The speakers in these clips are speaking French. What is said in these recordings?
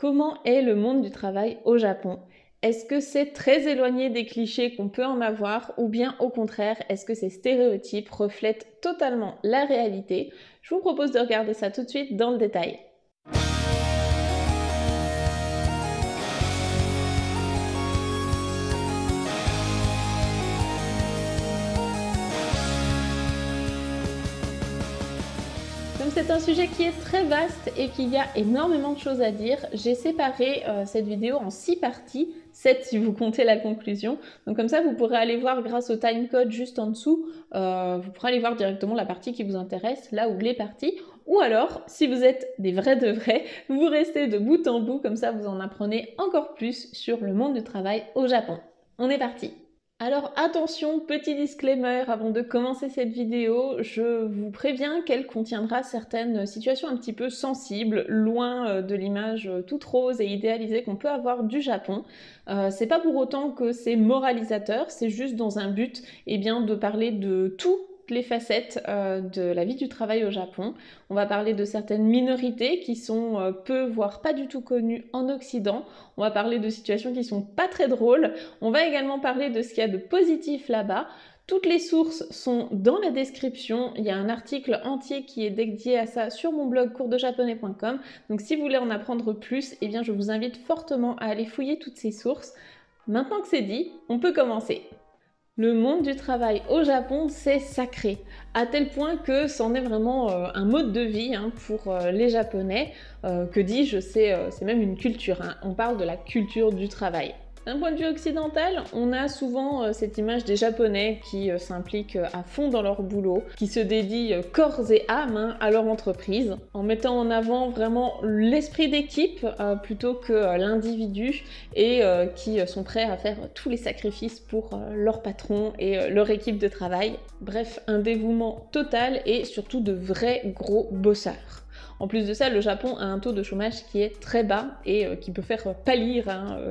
Comment est le monde du travail au Japon? Est-ce que c'est très éloigné des clichés qu'on peut en avoir ou bien au contraire, est-ce que ces stéréotypes reflètent totalement la réalité? Je vous propose de regarder ça tout de suite dans le détail. Comme c'est un sujet qui est très vaste et qu'il y a énormément de choses à dire, j'ai séparé cette vidéo en 6 parties, 7 si vous comptez la conclusion. Donc comme ça, vous pourrez aller voir grâce au timecode juste en dessous, vous pourrez aller voir directement la partie qui vous intéresse, là ou les parties. Ou alors, si vous êtes des vrais de vrais, vous restez de bout en bout, comme ça vous en apprenez encore plus sur le monde du travail au Japon. On est parti! Alors attention, petit disclaimer avant de commencer cette vidéo, je vous préviens qu'elle contiendra certaines situations un petit peu sensibles, loin de l'image toute rose et idéalisée qu'on peut avoir du Japon. C'est pas pour autant que c'est moralisateur, c'est juste dans un but de parler de tout les facettes de la vie du travail au Japon. On va parler de certaines minorités qui sont peu, voire pas du tout connues en Occident. On va parler de situations qui sont pas très drôles. On va également parler de ce qu'il y a de positif là-bas. Toutes les sources sont dans la description. Il y a un article entier qui est dédié à ça sur mon blog coursdejaponais.com. Donc si vous voulez en apprendre plus, je vous invite fortement à aller fouiller toutes ces sources. Maintenant que c'est dit, on peut commencer. Le monde du travail au Japon, c'est sacré, à tel point que c'en est vraiment un mode de vie pour les Japonais. Que dis-je, c'est même une culture, on parle de la culture du travail. D'un point de vue occidental, on a souvent cette image des Japonais qui s'impliquent à fond dans leur boulot, qui se dédient corps et âme à leur entreprise, en mettant en avant vraiment l'esprit d'équipe plutôt que l'individu et qui sont prêts à faire tous les sacrifices pour leur patron et leur équipe de travail. Bref, un dévouement total et surtout de vrais gros bosseurs. En plus de ça, le Japon a un taux de chômage qui est très bas et qui peut faire pâlir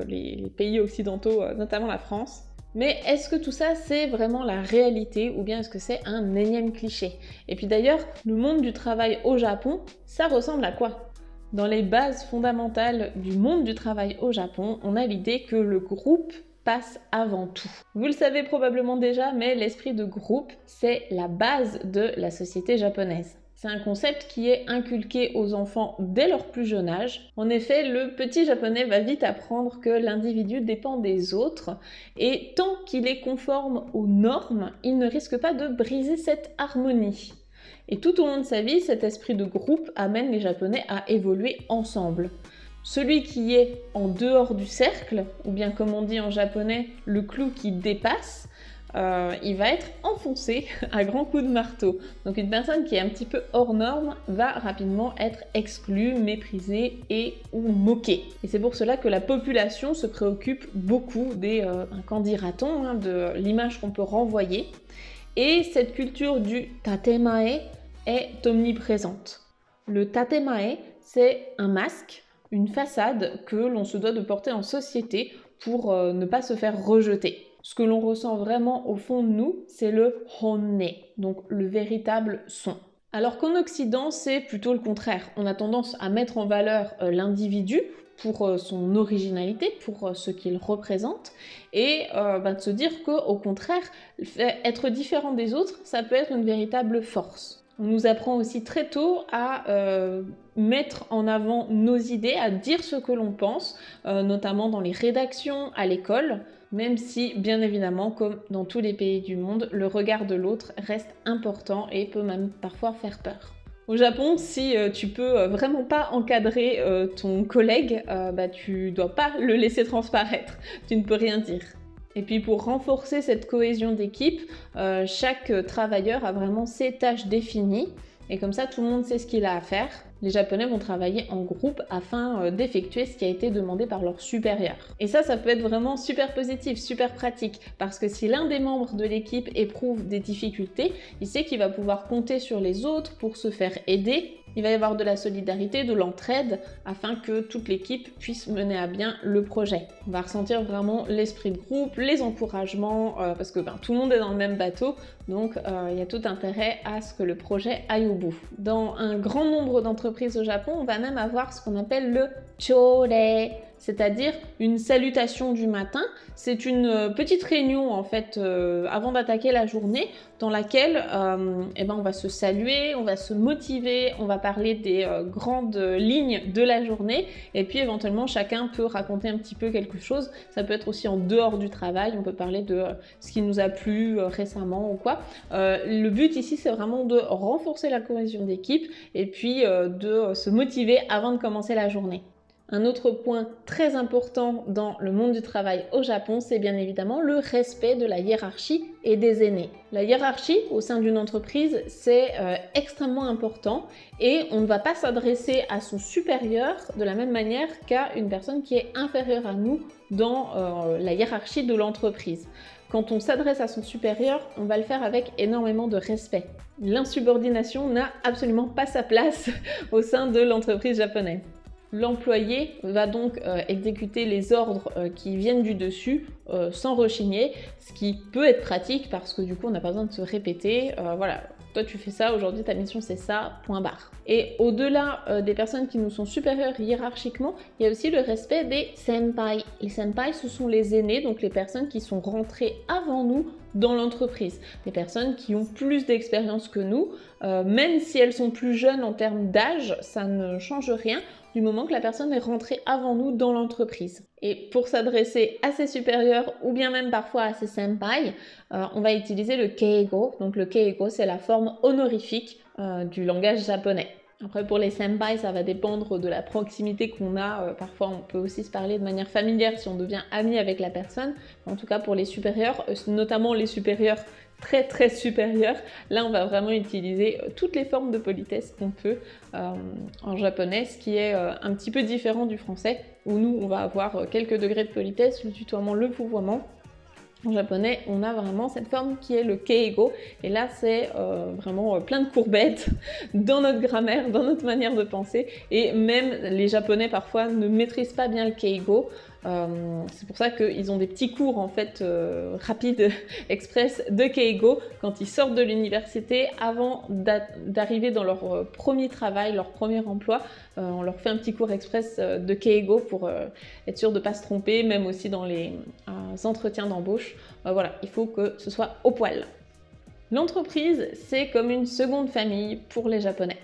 les pays occidentaux, notamment la France. Mais est-ce que tout ça, c'est vraiment la réalité ou bien est-ce que c'est un énième cliché? Et puis d'ailleurs, le monde du travail au Japon, ça ressemble à quoi? Dans les bases fondamentales du monde du travail au Japon, on a l'idée que le groupe passe avant tout. Vous le savez probablement déjà, mais l'esprit de groupe, c'est la base de la société japonaise. C'est un concept qui est inculqué aux enfants dès leur plus jeune âge. En effet, le petit japonais va vite apprendre que l'individu dépend des autres et tant qu'il est conforme aux normes, il ne risque pas de briser cette harmonie. Et tout au long de sa vie, cet esprit de groupe amène les Japonais à évoluer ensemble. Celui qui est en dehors du cercle, ou bien comme on dit en japonais, le clou qui dépasse, il va être enfoncé à grands coups de marteau. Donc une personne qui est un petit peu hors norme va rapidement être exclue, méprisée et ou moquée. Et c'est pour cela que la population se préoccupe beaucoup des, qu'en dira-t-on, de l'image qu'on peut renvoyer. Et cette culture du tatemae est omniprésente. Le tatemae, c'est un masque, une façade que l'on se doit de porter en société pour ne pas se faire rejeter. Ce que l'on ressent vraiment au fond de nous, c'est le honne, donc le véritable son. Alors qu'en Occident, c'est plutôt le contraire. On a tendance à mettre en valeur l'individu pour son originalité, pour ce qu'il représente, et de se dire qu'au contraire, être différent des autres, ça peut être une véritable force. On nous apprend aussi très tôt à mettre en avant nos idées, à dire ce que l'on pense, notamment dans les rédactions, à l'école, même si, bien évidemment, comme dans tous les pays du monde, le regard de l'autre reste important et peut même parfois faire peur. Au Japon, si tu peux vraiment pas encadrer ton collègue, tu dois pas le laisser transparaître, tu ne peux rien dire. Et puis pour renforcer cette cohésion d'équipe, chaque travailleur a vraiment ses tâches définies et comme ça tout le monde sait ce qu'il a à faire. Les Japonais vont travailler en groupe afin d'effectuer ce qui a été demandé par leur supérieur. Et ça peut être vraiment super positif, super pratique, parce que si l'un des membres de l'équipe éprouve des difficultés, il sait qu'il va pouvoir compter sur les autres pour se faire aider Il va y avoir de la solidarité, de l'entraide, afin que toute l'équipe puisse mener à bien le projet. On va ressentir vraiment l'esprit de groupe, les encouragements, parce que tout le monde est dans le même bateau, donc il y a tout intérêt à ce que le projet aille au bout. Dans un grand nombre d'entreprises au Japon, on va même avoir ce qu'on appelle le chore, c'est-à-dire une salutation du matin. C'est une petite réunion en fait avant d'attaquer la journée dans laquelle on va se saluer, on va se motiver, on va parler des grandes lignes de la journée et puis éventuellement chacun peut raconter un petit peu quelque chose. Ça peut être aussi en dehors du travail, on peut parler de ce qui nous a plu récemment ou quoi. Le but ici c'est vraiment de renforcer la cohésion d'équipe et puis de se motiver avant de commencer la journée. Un autre point très important dans le monde du travail au Japon, c'est bien évidemment le respect de la hiérarchie et des aînés. La hiérarchie au sein d'une entreprise, c'est extrêmement important et on ne va pas s'adresser à son supérieur de la même manière qu'à une personne qui est inférieure à nous dans la hiérarchie de l'entreprise. Quand on s'adresse à son supérieur, on va le faire avec énormément de respect. L'insubordination n'a absolument pas sa place au sein de l'entreprise japonaise. L'employé va donc exécuter les ordres qui viennent du dessus sans rechigner, ce qui peut être pratique parce que du coup on n'a pas besoin de se répéter, voilà, toi tu fais ça, aujourd'hui ta mission c'est ça, point barre. Et au-delà des personnes qui nous sont supérieures hiérarchiquement, il y a aussi le respect des senpai. Les senpai ce sont les aînés, donc les personnes qui sont rentrées avant nous dans l'entreprise, des personnes qui ont plus d'expérience que nous, même si elles sont plus jeunes en termes d'âge, ça ne change rien du moment que la personne est rentrée avant nous dans l'entreprise. Et pour s'adresser à ses supérieurs ou bien même parfois à ses senpai, on va utiliser le keigo. Donc le keigo, c'est la forme honorifique du langage japonais. Après pour les senpai, ça va dépendre de la proximité qu'on a. Parfois on peut aussi se parler de manière familière si on devient ami avec la personne. En tout cas pour les supérieurs, notamment les supérieurs très supérieurs, là on va vraiment utiliser toutes les formes de politesse qu'on peut en japonais, ce qui est un petit peu différent du français où nous on va avoir quelques degrés de politesse, le tutoiement, le vouvoiement. En japonais, on a vraiment cette forme qui est le keigo, et là c'est vraiment plein de courbettes dans notre grammaire, dans notre manière de penser, et même les japonais parfois ne maîtrisent pas bien le keigo. C'est pour ça qu'ils ont des petits cours en fait rapides, express de keigo quand ils sortent de l'université avant d'arriver dans leur premier travail, leur premier emploi. On leur fait un petit cours express de keigo pour être sûr de ne pas se tromper, même aussi dans les entretiens d'embauche. Voilà, il faut que ce soit au poil. L'entreprise, c'est comme une seconde famille pour les Japonais.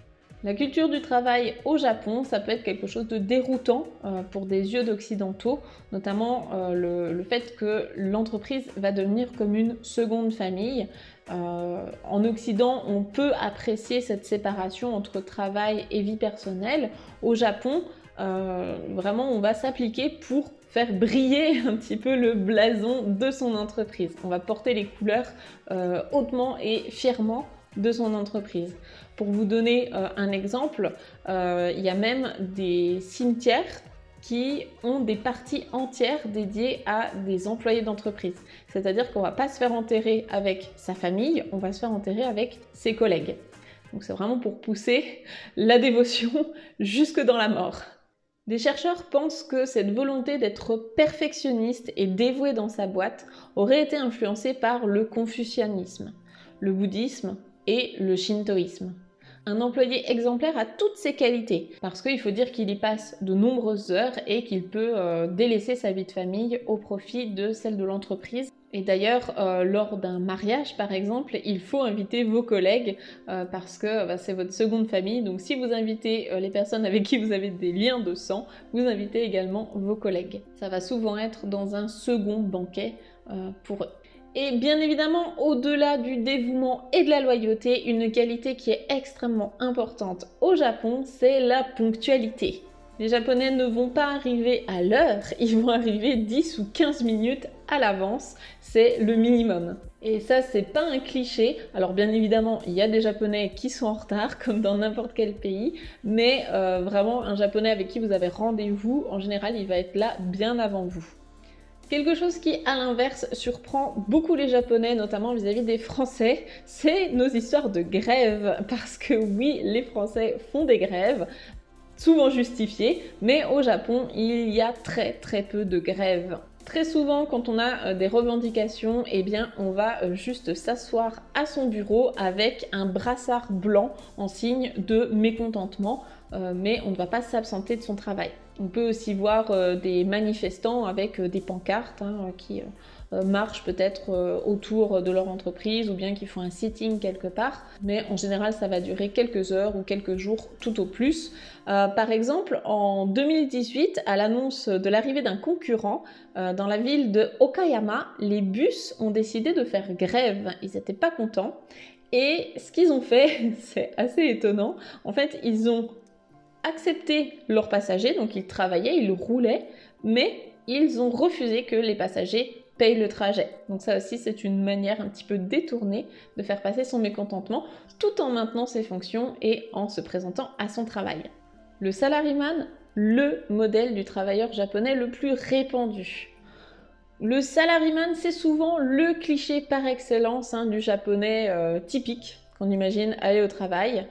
La culture du travail au Japon, ça peut être quelque chose de déroutant pour des yeux d'occidentaux, notamment le fait que l'entreprise va devenir comme une seconde famille. En Occident, on peut apprécier cette séparation entre travail et vie personnelle. Au Japon, vraiment, on va s'appliquer pour faire briller un petit peu le blason de son entreprise. On va porter les couleurs hautement et fièrement de son entreprise. Pour vous donner un exemple, il y a même des cimetières qui ont des parties entières dédiées à des employés d'entreprise. C'est-à-dire qu'on ne va pas se faire enterrer avec sa famille, on va se faire enterrer avec ses collègues. Donc c'est vraiment pour pousser la dévotion jusque dans la mort. Des chercheurs pensent que cette volonté d'être perfectionniste et dévoué dans sa boîte aurait été influencée par le confucianisme, le bouddhisme et le shintoïsme. Un employé exemplaire a toutes ces qualités, parce qu'il faut dire qu'il y passe de nombreuses heures et qu'il peut délaisser sa vie de famille au profit de celle de l'entreprise. Et d'ailleurs, lors d'un mariage par exemple, il faut inviter vos collègues parce que c'est votre seconde famille. Donc si vous invitez les personnes avec qui vous avez des liens de sang, vous invitez également vos collègues. Ça va souvent être dans un second banquet pour eux. Et bien évidemment, au-delà du dévouement et de la loyauté, une qualité qui est extrêmement importante au Japon, c'est la ponctualité. Les Japonais ne vont pas arriver à l'heure, ils vont arriver 10 ou 15 minutes à l'avance, c'est le minimum. Et ça, c'est pas un cliché. Alors bien évidemment, il y a des Japonais qui sont en retard, comme dans n'importe quel pays, mais vraiment, un Japonais avec qui vous avez rendez-vous, en général, il va être là bien avant vous. Quelque chose qui, à l'inverse, surprend beaucoup les Japonais, notamment vis-à-vis des Français, c'est nos histoires de grève. Parce que oui, les Français font des grèves, souvent justifiées, mais au Japon, il y a très peu de grèves. Très souvent, quand on a des revendications, eh bien, on va juste s'asseoir à son bureau avec un brassard blanc en signe de mécontentement, mais on ne va pas s'absenter de son travail. On peut aussi voir des manifestants avec des pancartes qui marchent peut-être autour de leur entreprise ou bien qui font un sitting quelque part, mais en général ça va durer quelques heures ou quelques jours tout au plus. Par exemple, en 2018, à l'annonce de l'arrivée d'un concurrent dans la ville de Okayama, les bus ont décidé de faire grève. Ils n'étaient pas contents et ce qu'ils ont fait, c'est assez étonnant. En fait, ils ont accepté leurs passagers, donc ils travaillaient, ils roulaient, mais ils ont refusé que les passagers payent le trajet. Donc ça aussi, c'est une manière un petit peu détournée de faire passer son mécontentement, tout en maintenant ses fonctions et en se présentant à son travail. Le salaryman, le modèle du travailleur japonais le plus répandu. Le salaryman, c'est souvent le cliché par excellence du japonais typique qu'on imagine aller au travail.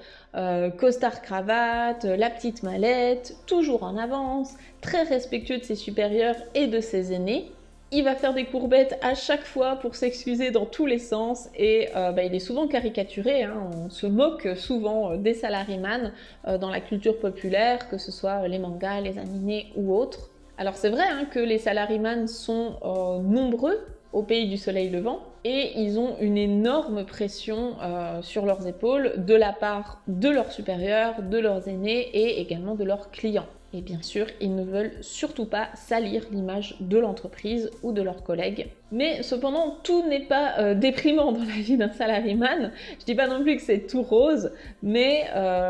Costard cravate, la petite mallette, toujours en avance, très respectueux de ses supérieurs et de ses aînés. Il va faire des courbettes à chaque fois pour s'excuser dans tous les sens et il est souvent caricaturé, on se moque souvent des salaryman dans la culture populaire, que ce soit les mangas, les animés ou autres. Alors c'est vrai que les salaryman sont nombreux au pays du soleil levant et ils ont une énorme pression sur leurs épaules de la part de leurs supérieurs, de leurs aînés et également de leurs clients. Et bien sûr, ils ne veulent surtout pas salir l'image de l'entreprise ou de leurs collègues. Mais cependant, tout n'est pas déprimant dans la vie d'un salaryman. Je dis pas non plus que c'est tout rose, mais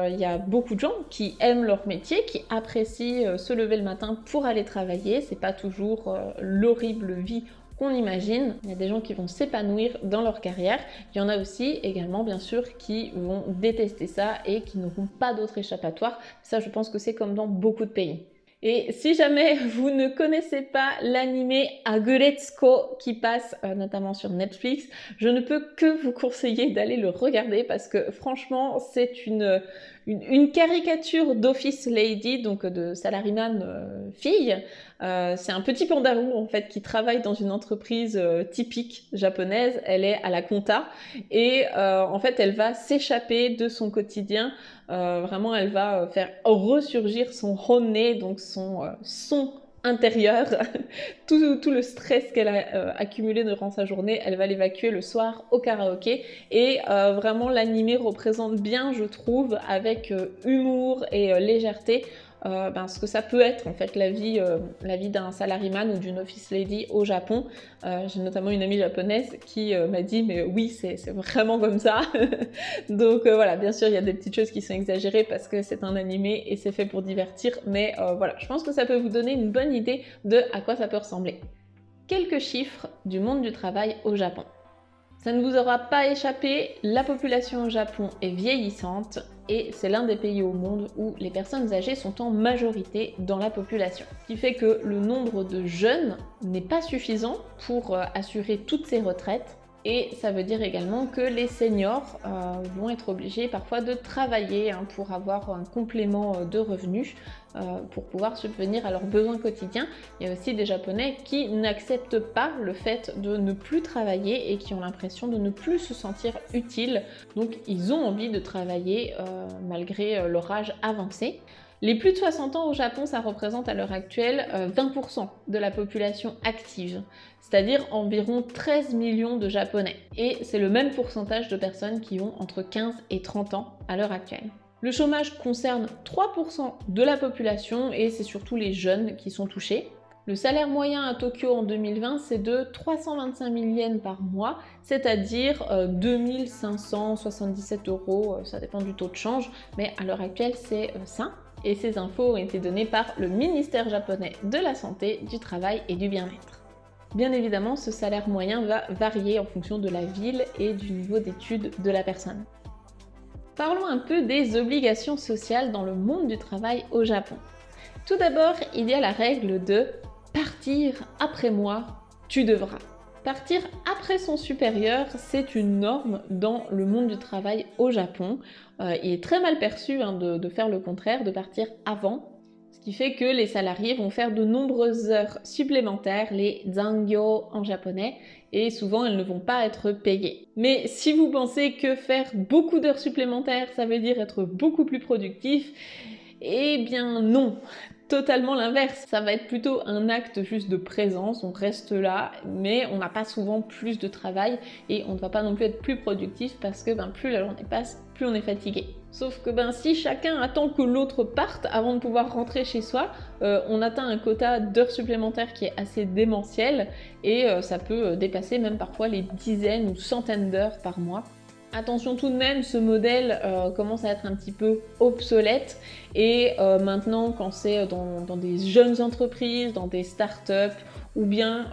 il y a beaucoup de gens qui aiment leur métier, qui apprécient se lever le matin pour aller travailler. C'est pas toujours l'horrible vie qu'on imagine. Il y a des gens qui vont s'épanouir dans leur carrière. Il y en a aussi également, bien sûr, qui vont détester ça et qui n'auront pas d'autre échappatoire. Ça, je pense que c'est comme dans beaucoup de pays. Et si jamais vous ne connaissez pas l'anime Aggretsuko qui passe notamment sur Netflix, je ne peux que vous conseiller d'aller le regarder parce que franchement, c'est une caricature d'office lady, donc de salaryman fille. C'est un petit pandarou en fait qui travaille dans une entreprise typique japonaise. Elle est à la compta et en fait elle va s'échapper de son quotidien. Vraiment elle va faire ressurgir son honne, donc son intérieur, tout le stress qu'elle a accumulé durant sa journée, elle va l'évacuer le soir au karaoké et vraiment l'anime représente bien, je trouve, avec humour et légèreté ce que ça peut être en fait la vie d'un salaryman ou d'une office lady au Japon. J'ai notamment une amie japonaise qui m'a dit mais oui c'est vraiment comme ça. Donc voilà, bien sûr il y a des petites choses qui sont exagérées parce que c'est un animé et c'est fait pour divertir, mais voilà, je pense que ça peut vous donner une bonne idée de à quoi ça peut ressembler. Quelques chiffres du monde du travail au Japon. Ça ne vous aura pas échappé, la population au Japon est vieillissante et c'est l'un des pays au monde où les personnes âgées sont en majorité dans la population. Ce qui fait que le nombre de jeunes n'est pas suffisant pour assurer toutes ces retraites. Et ça veut dire également que les seniors vont être obligés parfois de travailler pour avoir un complément de revenus pour pouvoir subvenir à leurs besoins quotidiens. Il y a aussi des Japonais qui n'acceptent pas le fait de ne plus travailler et qui ont l'impression de ne plus se sentir utiles. Donc ils ont envie de travailler malgré leur âge avancé. Les plus de 60 ans au Japon, ça représente à l'heure actuelle 20% de la population active, c'est-à-dire environ 13 millions de Japonais. Et c'est le même pourcentage de personnes qui ont entre 15 et 30 ans à l'heure actuelle. Le chômage concerne 3% de la population et c'est surtout les jeunes qui sont touchés. Le salaire moyen à Tokyo en 2020, c'est de 325 000 yens par mois, c'est-à-dire 2577 €, ça dépend du taux de change, mais à l'heure actuelle, c'est ça. Et ces infos ont été données par le ministère japonais de la Santé, du Travail et du Bien-être. Bien évidemment, ce salaire moyen va varier en fonction de la ville et du niveau d'études de la personne. Parlons un peu des obligations sociales dans le monde du travail au Japon. Tout d'abord, il y a la règle de partir après moi, tu devras. Partir après son supérieur, c'est une norme dans le monde du travail au Japon. Il est très mal perçu de faire le contraire, de partir avant. Ce qui fait que les salariés vont faire de nombreuses heures supplémentaires, les zangyo en japonais, et souvent elles ne vont pas être payées. Mais si vous pensez que faire beaucoup d'heures supplémentaires, ça veut dire être beaucoup plus productif, eh bien non, totalement l'inverse. Ça va être plutôt un acte juste de présence, on reste là, mais on n'a pas souvent plus de travail et on ne va pas non plus être plus productif parce que plus la journée passe, plus on est fatigué. Sauf que si chacun attend que l'autre parte avant de pouvoir rentrer chez soi, on atteint un quota d'heures supplémentaires qui est assez démentiel et ça peut dépasser même parfois les dizaines ou centaines d'heures par mois. Attention tout de même, ce modèle commence à être un petit peu obsolète et maintenant quand c'est dans des jeunes entreprises, dans des startups ou bien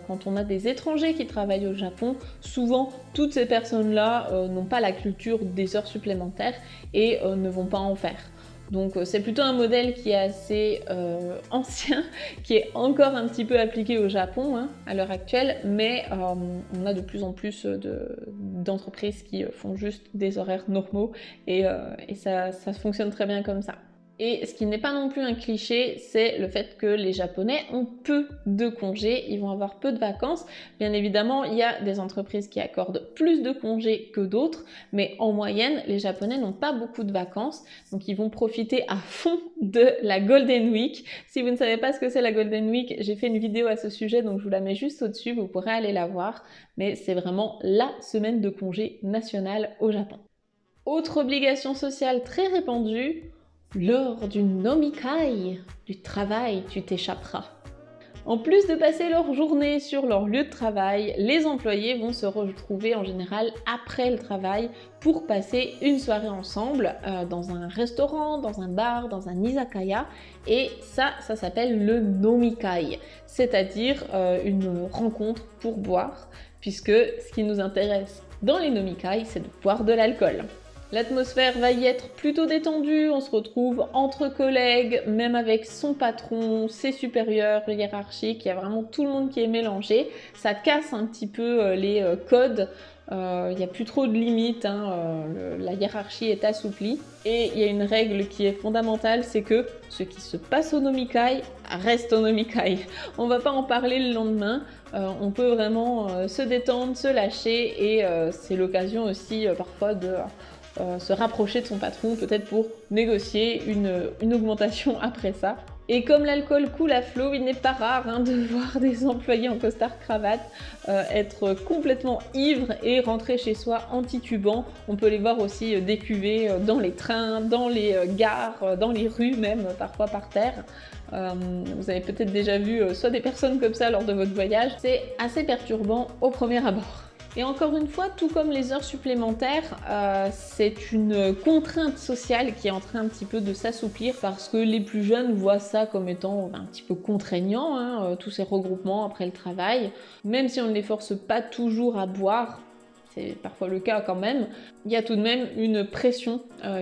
quand on a des étrangers qui travaillent au Japon, souvent toutes ces personnes-là n'ont pas la culture des heures supplémentaires et ne vont pas en faire. Donc c'est plutôt un modèle qui est assez ancien, qui est encore un petit peu appliqué au Japon à l'heure actuelle, mais on a de plus en plus d'entreprises qui font juste des horaires normaux et ça fonctionne très bien comme ça. Et ce qui n'est pas non plus un cliché, c'est le fait que les Japonais ont peu de congés, ils vont avoir peu de vacances. Bien évidemment, il y a des entreprises qui accordent plus de congés que d'autres, mais en moyenne, les Japonais n'ont pas beaucoup de vacances, donc ils vont profiter à fond de la Golden Week. Si vous ne savez pas ce que c'est la Golden Week, j'ai fait une vidéo à ce sujet, donc je vous la mets juste au-dessus, vous pourrez aller la voir, mais c'est vraiment la semaine de congé nationale au Japon. Autre obligation sociale très répandue, lors du nomikai, du travail, tu t'échapperas. En plus de passer leur journée sur leur lieu de travail, les employés vont se retrouver en général après le travail pour passer une soirée ensemble dans un restaurant, dans un bar, dans un izakaya. Et ça s'appelle le nomikai, c'est-à-dire une rencontre pour boire, puisque ce qui nous intéresse dans les nomikai, c'est de boire de l'alcool. L'atmosphère va y être plutôt détendue, on se retrouve entre collègues, même avec son patron, ses supérieurs hiérarchiques, il y a vraiment tout le monde qui est mélangé. Ça casse un petit peu les codes, il n'y a plus trop de limites, la hiérarchie est assouplie. Et il y a une règle qui est fondamentale, c'est que ce qui se passe au nomikai reste au nomikai. On ne va pas en parler le lendemain, on peut vraiment se détendre, se lâcher et c'est l'occasion aussi parfois de se rapprocher de son patron, peut-être pour négocier une augmentation après ça. Et comme l'alcool coule à flot, il n'est pas rare de voir des employés en costard-cravate être complètement ivres et rentrer chez soi en titubant. On peut les voir aussi décuver dans les trains, dans les gares, dans les rues même, parfois par terre. Vous avez peut-être déjà vu soit des personnes comme ça lors de votre voyage. C'est assez perturbant au premier abord. Et encore une fois, tout comme les heures supplémentaires, c'est une contrainte sociale qui est en train un petit peu de s'assouplir parce que les plus jeunes voient ça comme étant un petit peu contraignant, tous ces regroupements après le travail. Même si on ne les force pas toujours à boire, c'est parfois le cas quand même, il y a tout de même une pression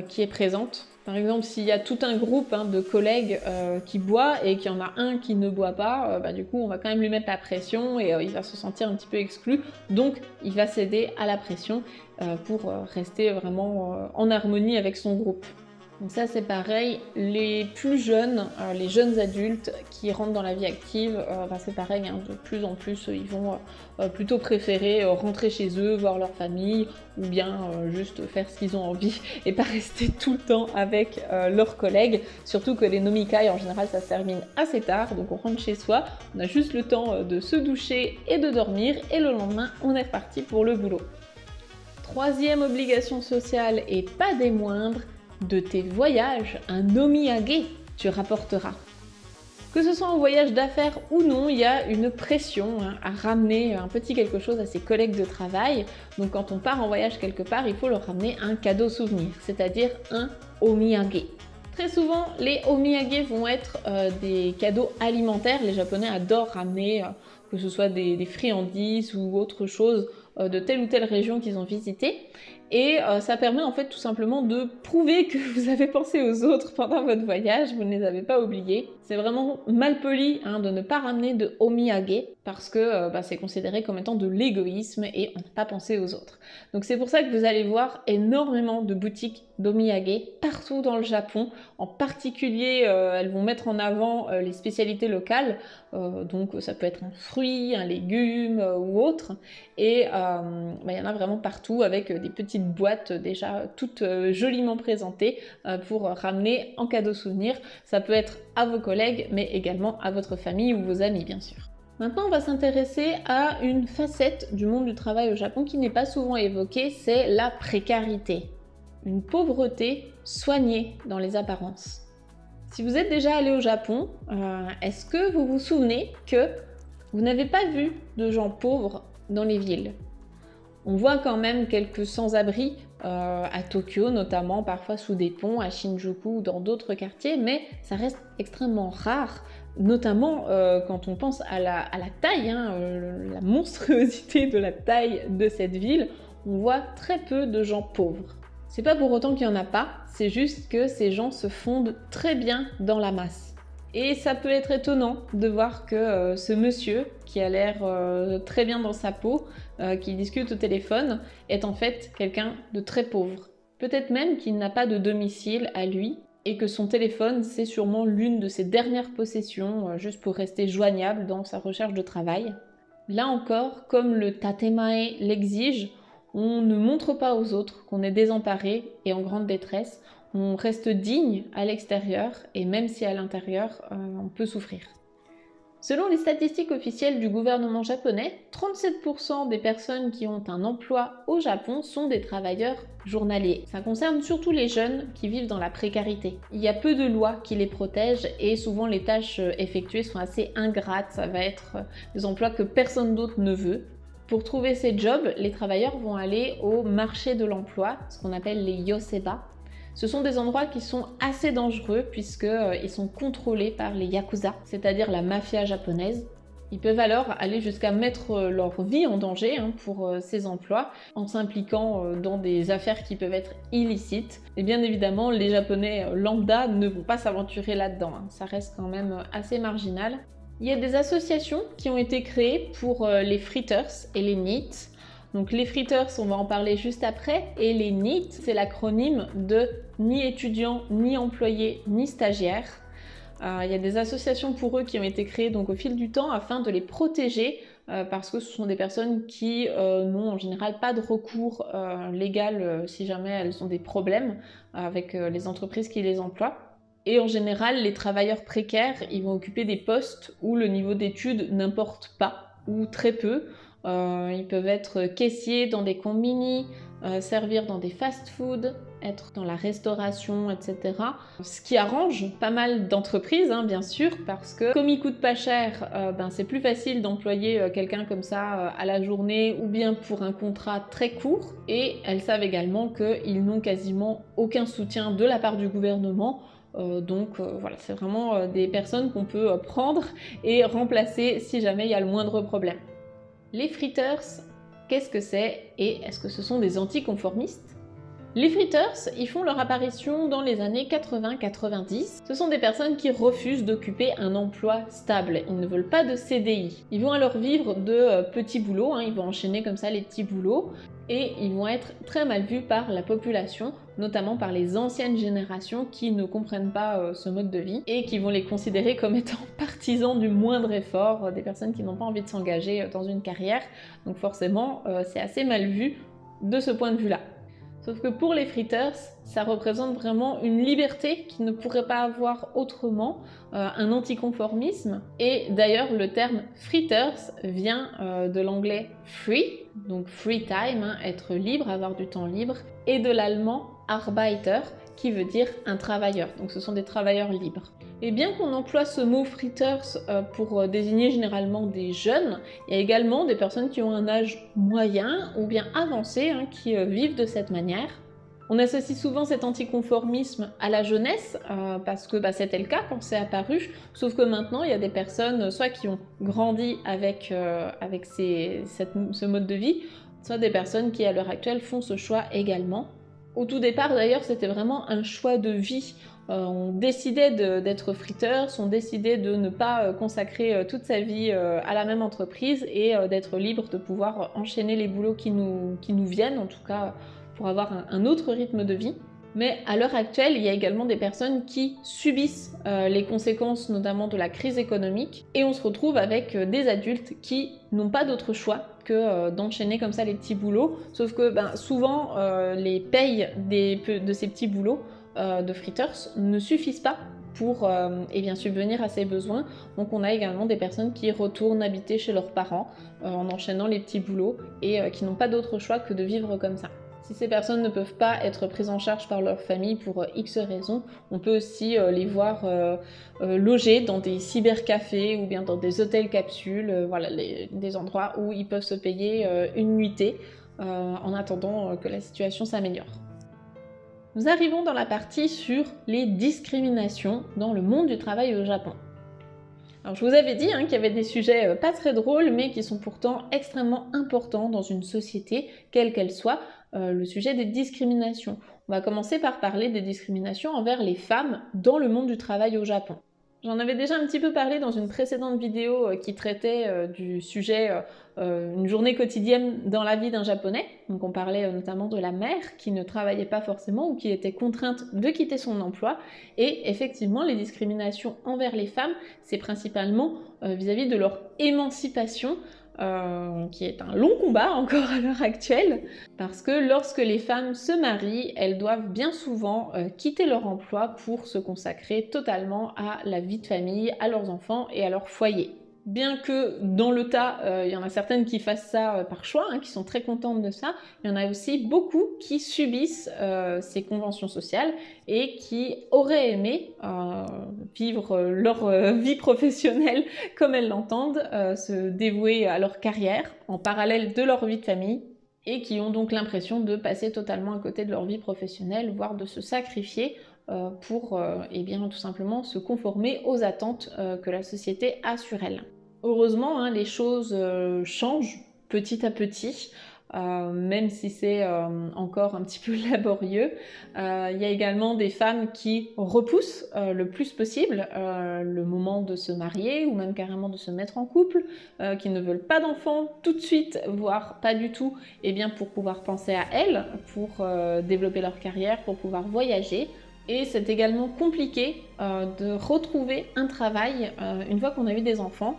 qui est présente. Par exemple, s'il y a tout un groupe de collègues qui boit et qu'il y en a un qui ne boit pas, du coup on va quand même lui mettre la pression et il va se sentir un petit peu exclu. Donc il va céder à la pression pour rester vraiment en harmonie avec son groupe. Donc ça c'est pareil, les plus jeunes, les jeunes adultes qui rentrent dans la vie active, c'est pareil, de plus en plus ils vont plutôt préférer rentrer chez eux, voir leur famille ou bien juste faire ce qu'ils ont envie et pas rester tout le temps avec leurs collègues. Surtout que les nomikai en général ça se termine assez tard, donc on rentre chez soi, on a juste le temps de se doucher et de dormir et le lendemain on est reparti pour le boulot. Troisième obligation sociale et pas des moindres, de tes voyages, un omiyage, tu rapporteras. Que ce soit en voyage d'affaires ou non, il y a une pression à ramener un petit quelque chose à ses collègues de travail. Donc quand on part en voyage quelque part, il faut leur ramener un cadeau souvenir, c'est-à-dire un omiyage. Très souvent, les omiyage vont être des cadeaux alimentaires. Les Japonais adorent ramener que ce soit des friandises ou autre chose de telle ou telle région qu'ils ont visité. Et ça permet en fait tout simplement de prouver que vous avez pensé aux autres pendant votre voyage, vous ne les avez pas oubliés. C'est vraiment mal poli de ne pas ramener de omiyage parce que c'est considéré comme étant de l'égoïsme et on n'a pas pensé aux autres. Donc c'est pour ça que vous allez voir énormément de boutiques d'omiyage partout dans le Japon. En particulier, elles vont mettre en avant les spécialités locales. Donc ça peut être un fruit, un légume ou autre. Et il y en a vraiment partout avec des petites boîtes déjà toutes joliment présentées pour ramener en cadeau souvenir. Ça peut être à vos collègues mais également à votre famille ou vos amis bien sûr. Maintenant, on va s'intéresser à une facette du monde du travail au Japon qui n'est pas souvent évoquée, c'est la précarité. Une pauvreté soignée dans les apparences. Si vous êtes déjà allé au Japon, est-ce que vous vous souvenez que vous n'avez pas vu de gens pauvres dans les villes? On voit quand même quelques sans-abri à Tokyo, notamment parfois sous des ponts, à Shinjuku ou dans d'autres quartiers, mais ça reste extrêmement rare, notamment quand on pense à la taille, la monstruosité de la taille de cette ville, on voit très peu de gens pauvres. C'est pas pour autant qu'il n'y en a pas, c'est juste que ces gens se fondent très bien dans la masse. Et ça peut être étonnant de voir que ce monsieur, qui a l'air très bien dans sa peau, qui discute au téléphone, est en fait quelqu'un de très pauvre. Peut-être même qu'il n'a pas de domicile à lui, et que son téléphone, c'est sûrement l'une de ses dernières possessions, juste pour rester joignable dans sa recherche de travail. Là encore, comme le tatemae l'exige, on ne montre pas aux autres qu'on est désemparé et en grande détresse, on reste digne à l'extérieur et même si à l'intérieur, on peut souffrir. Selon les statistiques officielles du gouvernement japonais, 37% des personnes qui ont un emploi au Japon sont des travailleurs journaliers. Ça concerne surtout les jeunes qui vivent dans la précarité. Il y a peu de lois qui les protègent et souvent les tâches effectuées sont assez ingrates. Ça va être des emplois que personne d'autre ne veut. Pour trouver ces jobs, les travailleurs vont aller au marché de l'emploi, ce qu'on appelle les yoseba. Ce sont des endroits qui sont assez dangereux puisqu'ils sont contrôlés par les yakuza, c'est-à-dire la mafia japonaise. Ils peuvent alors aller jusqu'à mettre leur vie en danger pour ces emplois en s'impliquant dans des affaires qui peuvent être illicites. Et bien évidemment, les Japonais lambda ne vont pas s'aventurer là-dedans, ça reste quand même assez marginal. Il y a des associations qui ont été créées pour les fritters et les NEET. Donc les fritters, on va en parler juste après, et les NEET, c'est l'acronyme de ni étudiants, ni employés, ni stagiaires. Il y a des associations pour eux qui ont été créées donc, au fil du temps afin de les protéger parce que ce sont des personnes qui n'ont en général pas de recours légal si jamais elles ont des problèmes avec les entreprises qui les emploient. Et en général, les travailleurs précaires, ils vont occuper des postes où le niveau d'études n'importe pas, ou très peu. Ils peuvent être caissiers dans des combini, servir dans des fast-foods, être dans la restauration, etc. Ce qui arrange pas mal d'entreprises, bien sûr, parce que comme ils coûtent pas cher, c'est plus facile d'employer quelqu'un comme ça à la journée ou bien pour un contrat très court. Et elles savent également qu'ils n'ont quasiment aucun soutien de la part du gouvernement. Donc voilà, c'est vraiment des personnes qu'on peut prendre et remplacer si jamais il y a le moindre problème. Les fritters, qu'est-ce que c'est et est-ce que ce sont des anticonformistes? Les fritters, ils font leur apparition dans les années 80-90. Ce sont des personnes qui refusent d'occuper un emploi stable. Ils ne veulent pas de CDI. Ils vont alors vivre de petits boulots, ils vont enchaîner comme ça les petits boulots et ils vont être très mal vus par la population, notamment par les anciennes générations qui ne comprennent pas ce mode de vie et qui vont les considérer comme étant partisans du moindre effort, des personnes qui n'ont pas envie de s'engager dans une carrière. Donc forcément, c'est assez mal vu de ce point de vue-là. Sauf que pour les fritters, ça représente vraiment une liberté qu'ils ne pourraient pas avoir autrement, un anticonformisme. Et d'ailleurs, le terme fritters vient de l'anglais free, donc free time, être libre, avoir du temps libre, et de l'allemand Arbeiter, qui veut dire un travailleur. Donc ce sont des travailleurs libres. Et bien qu'on emploie ce mot fritters pour désigner généralement des jeunes, il y a également des personnes qui ont un âge moyen ou bien avancé qui vivent de cette manière. On associe souvent cet anticonformisme à la jeunesse parce que c'était le cas quand c'est apparu, sauf que maintenant il y a des personnes soit qui ont grandi avec ce mode de vie, soit des personnes qui à l'heure actuelle font ce choix également. Au tout départ d'ailleurs c'était vraiment un choix de vie. On décidait d'être friteurs, on décidait de ne pas consacrer toute sa vie à la même entreprise et d'être libre de pouvoir enchaîner les boulots qui nous viennent, en tout cas pour avoir un autre rythme de vie. Mais à l'heure actuelle, il y a également des personnes qui subissent les conséquences notamment de la crise économique et on se retrouve avec des adultes qui n'ont pas d'autre choix que d'enchaîner comme ça les petits boulots, sauf que souvent les payes de ces petits boulots de fritters ne suffisent pas pour subvenir à ses besoins. Donc on a également des personnes qui retournent habiter chez leurs parents en enchaînant les petits boulots et qui n'ont pas d'autre choix que de vivre comme ça. Si ces personnes ne peuvent pas être prises en charge par leur famille pour X raisons, on peut aussi les voir logés dans des cybercafés ou bien dans des hôtels capsules, voilà, des endroits où ils peuvent se payer une nuitée en attendant que la situation s'améliore. Nous arrivons dans la partie sur les discriminations dans le monde du travail au Japon. Alors je vous avais dit qu'il y avait des sujets pas très drôles mais qui sont pourtant extrêmement importants dans une société, quelle qu'elle soit, le sujet des discriminations. On va commencer par parler des discriminations envers les femmes dans le monde du travail au Japon. J'en avais déjà un petit peu parlé dans une précédente vidéo qui traitait du sujet une journée quotidienne dans la vie d'un japonais. Donc on parlait notamment de la mère qui ne travaillait pas forcément ou qui était contrainte de quitter son emploi. Et effectivement, les discriminations envers les femmes, c'est principalement vis-à-vis de leur émancipation, qui est un long combat encore à l'heure actuelle, parce que lorsque les femmes se marient, elles doivent bien souvent quitter leur emploi pour se consacrer totalement à la vie de famille, à leurs enfants et à leur foyer. Bien que dans le tas, il y en a certaines qui fassent ça par choix, qui sont très contentes de ça, il y en a aussi beaucoup qui subissent ces conventions sociales et qui auraient aimé vivre leur vie professionnelle comme elles l'entendent, se dévouer à leur carrière en parallèle de leur vie de famille et qui ont donc l'impression de passer totalement à côté de leur vie professionnelle, voire de se sacrifier pour tout simplement se conformer aux attentes que la société a sur elles. Heureusement, les choses changent petit à petit, même si c'est encore un petit peu laborieux. Il y a également des femmes qui repoussent le plus possible le moment de se marier ou même carrément de se mettre en couple, qui ne veulent pas d'enfants tout de suite, voire pas du tout, pour pouvoir penser à elles, pour développer leur carrière, pour pouvoir voyager. Et c'est également compliqué de retrouver un travail une fois qu'on a eu des enfants.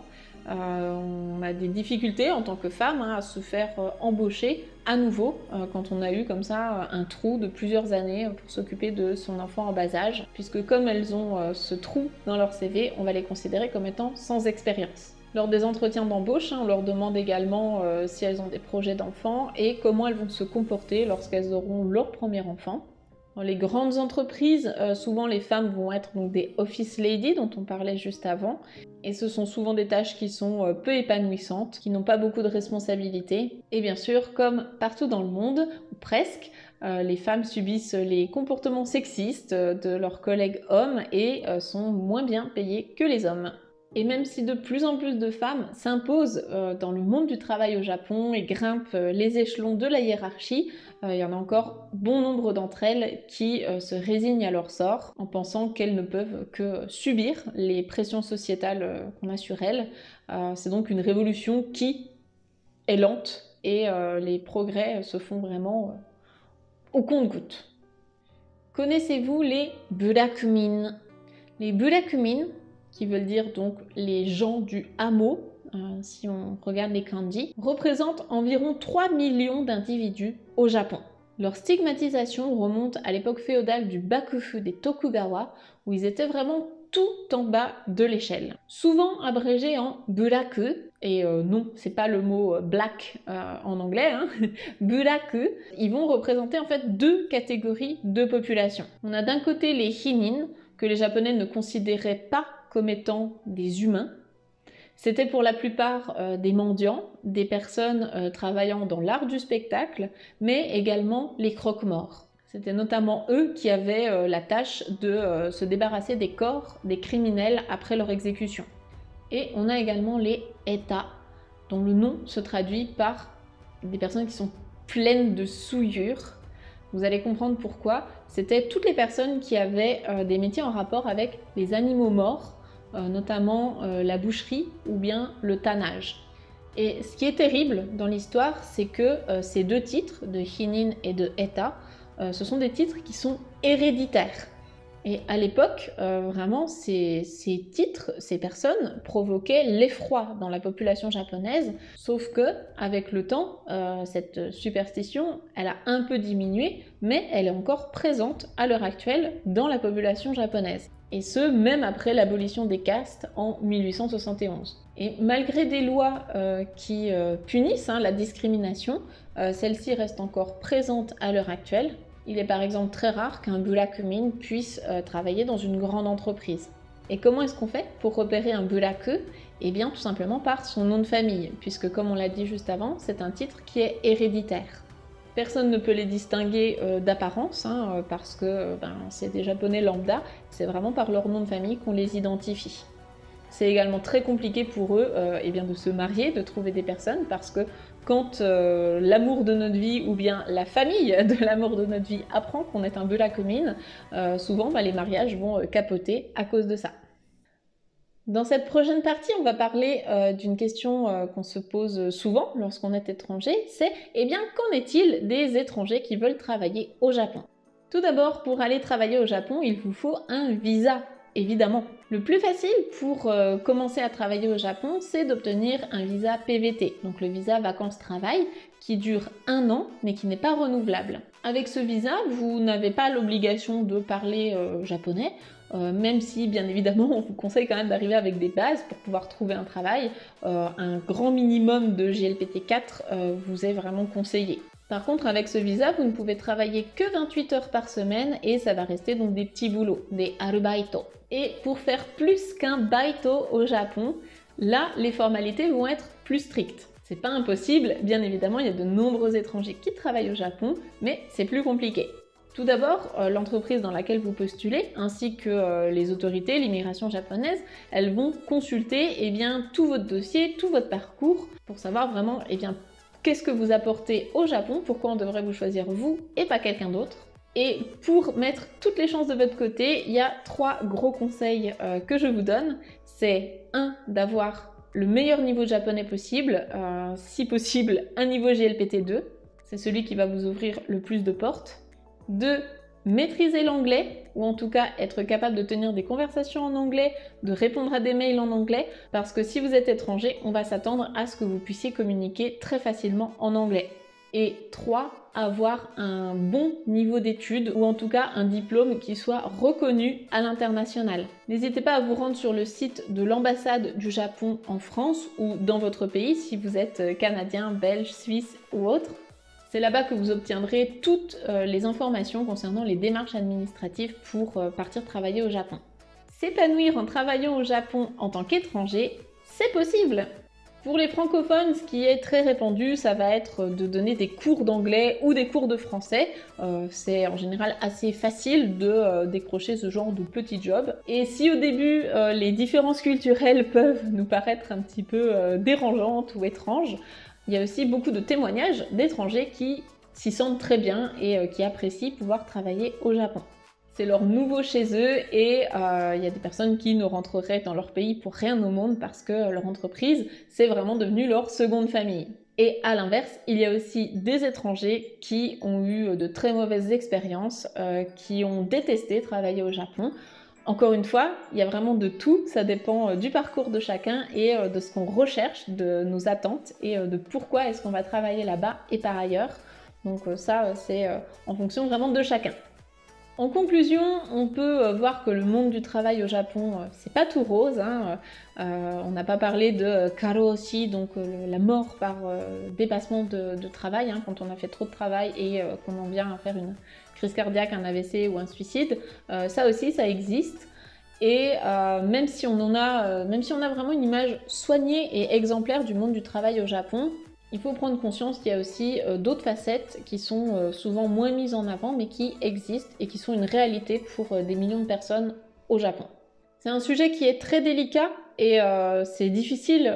On a des difficultés en tant que femme à se faire embaucher à nouveau quand on a eu comme ça un trou de plusieurs années pour s'occuper de son enfant en bas âge, puisque comme elles ont ce trou dans leur CV, on va les considérer comme étant sans expérience. Lors des entretiens d'embauche, on leur demande également si elles ont des projets d'enfants et comment elles vont se comporter lorsqu'elles auront leur premier enfant. Dans les grandes entreprises, souvent les femmes vont être donc des office ladies dont on parlait juste avant, et ce sont souvent des tâches qui sont peu épanouissantes, qui n'ont pas beaucoup de responsabilités. Et bien sûr, comme partout dans le monde, ou presque, les femmes subissent les comportements sexistes de leurs collègues hommes et sont moins bien payées que les hommes. Et même si de plus en plus de femmes s'imposent dans le monde du travail au Japon et grimpent les échelons de la hiérarchie, il y en a encore bon nombre d'entre elles qui se résignent à leur sort en pensant qu'elles ne peuvent que subir les pressions sociétales qu'on a sur elles. C'est donc une révolution qui est lente et les progrès se font vraiment au compte-gouttes. Connaissez-vous les burakumin? Les burakumin, qui veulent dire donc les gens du hameau, si on regarde les kanji, représentent environ 3 millions d'individus au Japon. Leur stigmatisation remonte à l'époque féodale du Bakufu des Tokugawa, où ils étaient vraiment tout en bas de l'échelle. Souvent abrégé en buraku, et non, c'est pas le mot black en anglais, buraku, ils vont représenter en fait deux catégories de population. On a d'un côté les hinin, que les Japonais ne considéraient pas comme étant des humains. C'était pour la plupart des mendiants, des personnes travaillant dans l'art du spectacle, mais également les croque-morts. C'était notamment eux qui avaient la tâche de se débarrasser des corps des criminels après leur exécution. Et on a également les eta, dont le nom se traduit par des personnes qui sont pleines de souillure. Vous allez comprendre pourquoi. C'était toutes les personnes qui avaient des métiers en rapport avec les animaux morts, notamment la boucherie ou bien le tannage. Et ce qui est terrible dans l'histoire, c'est que ces deux titres, de Hinin et de Eta, ce sont des titres qui sont héréditaires. Et à l'époque, vraiment, ces titres, ces personnes provoquaient l'effroi dans la population japonaise, sauf que, avec le temps, cette superstition, elle a un peu diminué, mais elle est encore présente à l'heure actuelle dans la population japonaise. Et ce, même après l'abolition des castes en 1871. Et malgré des lois qui punissent la discrimination, celle-ci reste encore présente à l'heure actuelle. Il est par exemple très rare qu'un burakumin puisse travailler dans une grande entreprise. Et comment est-ce qu'on fait pour repérer un buraku? Eh bien tout simplement par son nom de famille, puisque comme on l'a dit juste avant, c'est un titre qui est héréditaire. Personne ne peut les distinguer d'apparence, parce que c'est des japonais lambda, c'est vraiment par leur nom de famille qu'on les identifie. C'est également très compliqué pour eux de se marier, de trouver des personnes, parce que quand l'amour de notre vie ou bien la famille de l'amour de notre vie apprend qu'on est un burakumin, souvent les mariages vont capoter à cause de ça. Dans cette prochaine partie, on va parler d'une question qu'on se pose souvent lorsqu'on est étranger, c'est qu'en est-il des étrangers qui veulent travailler au Japon? Tout d'abord, pour aller travailler au Japon, il vous faut un visa. Évidemment. Le plus facile pour commencer à travailler au Japon, c'est d'obtenir un visa PVT, donc le visa vacances-travail, qui dure 1 an, mais qui n'est pas renouvelable. Avec ce visa, vous n'avez pas l'obligation de parler japonais, même si, bien évidemment, on vous conseille quand même d'arriver avec des bases pour pouvoir trouver un travail. Un grand minimum de JLPT 4 vous est vraiment conseillé. Par contre, avec ce visa, vous ne pouvez travailler que 28 heures par semaine et ça va rester donc des petits boulots, des arubaito. Et pour faire plus qu'un baito au Japon, là, les formalités vont être plus strictes. C'est pas impossible, bien évidemment, il y a de nombreux étrangers qui travaillent au Japon, mais c'est plus compliqué. Tout d'abord, l'entreprise dans laquelle vous postulez, ainsi que les autorités, l'immigration japonaise, elles vont consulter tout votre dossier, tout votre parcours, pour savoir vraiment qu'est-ce que vous apportez au Japon, pourquoi on devrait vous choisir vous et pas quelqu'un d'autre. Et pour mettre toutes les chances de votre côté, il y a 3 gros conseils que je vous donne. C'est 1, d'avoir le meilleur niveau de japonais possible, si possible un niveau JLPT 2, c'est celui qui va vous ouvrir le plus de portes. 2, maîtriser l'anglais, ou en tout cas être capable de tenir des conversations en anglais, de répondre à des mails en anglais, parce que si vous êtes étranger, on va s'attendre à ce que vous puissiez communiquer très facilement en anglais. Et 3, avoir un bon niveau d'études, ou en tout cas un diplôme qui soit reconnu à l'international. N'hésitez pas à vous rendre sur le site de l'ambassade du Japon en France, ou dans votre pays, si vous êtes canadien, belge, suisse ou autre. C'est là-bas que vous obtiendrez toutes les informations concernant les démarches administratives pour partir travailler au Japon. S'épanouir en travaillant au Japon en tant qu'étranger, c'est possible! Pour les francophones, ce qui est très répandu, ça va être de donner des cours d'anglais ou des cours de français. C'est en général assez facile de décrocher ce genre de petit job. Et si au début, les différences culturelles peuvent nous paraître un petit peu dérangeantes ou étranges, il y a aussi beaucoup de témoignages d'étrangers qui s'y sentent très bien et qui apprécient pouvoir travailler au Japon. C'est leur nouveau chez eux et il y a des personnes qui ne rentreraient dans leur pays pour rien au monde parce que leur entreprise, c'est vraiment devenu leur seconde famille. Et à l'inverse, il y a aussi des étrangers qui ont eu de très mauvaises expériences, qui ont détesté travailler au Japon. Encore une fois, il y a vraiment de tout, ça dépend du parcours de chacun et de ce qu'on recherche, de nos attentes et de pourquoi est-ce qu'on va travailler là-bas et par ailleurs. Donc ça, c'est en fonction vraiment de chacun. En conclusion, on peut voir que le monde du travail au Japon, c'est pas tout rose. On n'a pas parlé de karoshi, donc la mort par dépassement de travail, quand on a fait trop de travail et qu'on en vient à faire une crise cardiaque, un AVC ou un suicide. Ça aussi, ça existe. Et même si on a vraiment une image soignée et exemplaire du monde du travail au Japon, il faut prendre conscience qu'il y a aussi d'autres facettes qui sont souvent moins mises en avant, mais qui existent et qui sont une réalité pour des millions de personnes au Japon. C'est un sujet qui est très délicat et c'est difficile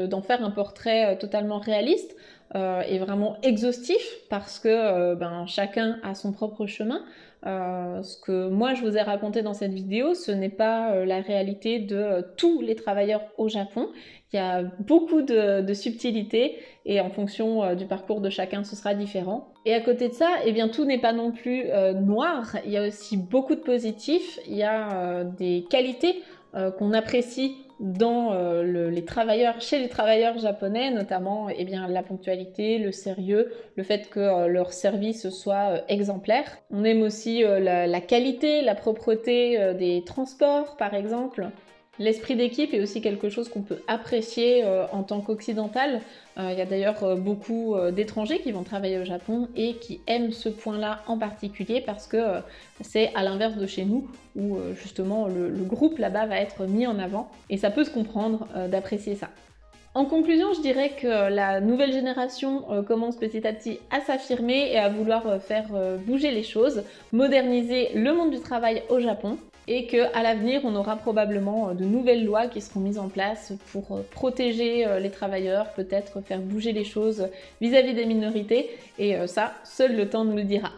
d'en faire un portrait totalement réaliste. est vraiment exhaustif parce que chacun a son propre chemin. Ce que moi je vous ai raconté dans cette vidéo, ce n'est pas la réalité de tous les travailleurs au Japon. Il y a beaucoup de subtilités et en fonction du parcours de chacun, ce sera différent. Et à côté de ça, eh bien, tout n'est pas non plus noir. Il y a aussi beaucoup de positifs. Il y a des qualités qu'on apprécie dans chez les travailleurs japonais, notamment eh bien, la ponctualité, le sérieux, le fait que leur service soit exemplaire. On aime aussi la qualité, la propreté des transports, par exemple. L'esprit d'équipe est aussi quelque chose qu'on peut apprécier en tant qu'occidental. Il y a d'ailleurs beaucoup d'étrangers qui vont travailler au Japon et qui aiment ce point-là en particulier parce que c'est à l'inverse de chez nous où justement le groupe là-bas va être mis en avant et ça peut se comprendre d'apprécier ça. En conclusion, je dirais que la nouvelle génération commence petit à petit à s'affirmer et à vouloir faire bouger les choses, moderniser le monde du travail au Japon et qu'à l'avenir, on aura probablement de nouvelles lois qui seront mises en place pour protéger les travailleurs, peut-être faire bouger les choses vis-à-vis des minorités et ça, seul le temps nous le dira.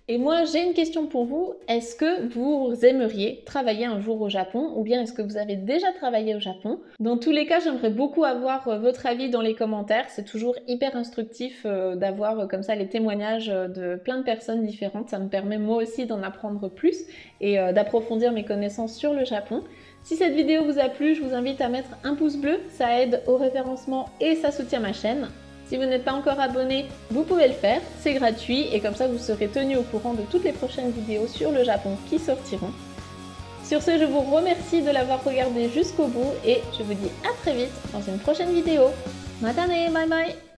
Et moi, j'ai une question pour vous. Est-ce que vous aimeriez travailler un jour au Japon ou bien est-ce que vous avez déjà travaillé au Japon? Dans tous les cas, j'aimerais beaucoup avoir votre avis dans les commentaires. C'est toujours hyper instructif d'avoir comme ça les témoignages de plein de personnes différentes. Ça me permet moi aussi d'en apprendre plus et d'approfondir mes connaissances sur le Japon. Si cette vidéo vous a plu, je vous invite à mettre un pouce bleu. Ça aide au référencement et ça soutient ma chaîne. Si vous n'êtes pas encore abonné, vous pouvez le faire, c'est gratuit et comme ça vous serez tenu au courant de toutes les prochaines vidéos sur le Japon qui sortiront. Sur ce, je vous remercie de l'avoir regardé jusqu'au bout et je vous dis à très vite dans une prochaine vidéo. Mata ne, bye bye!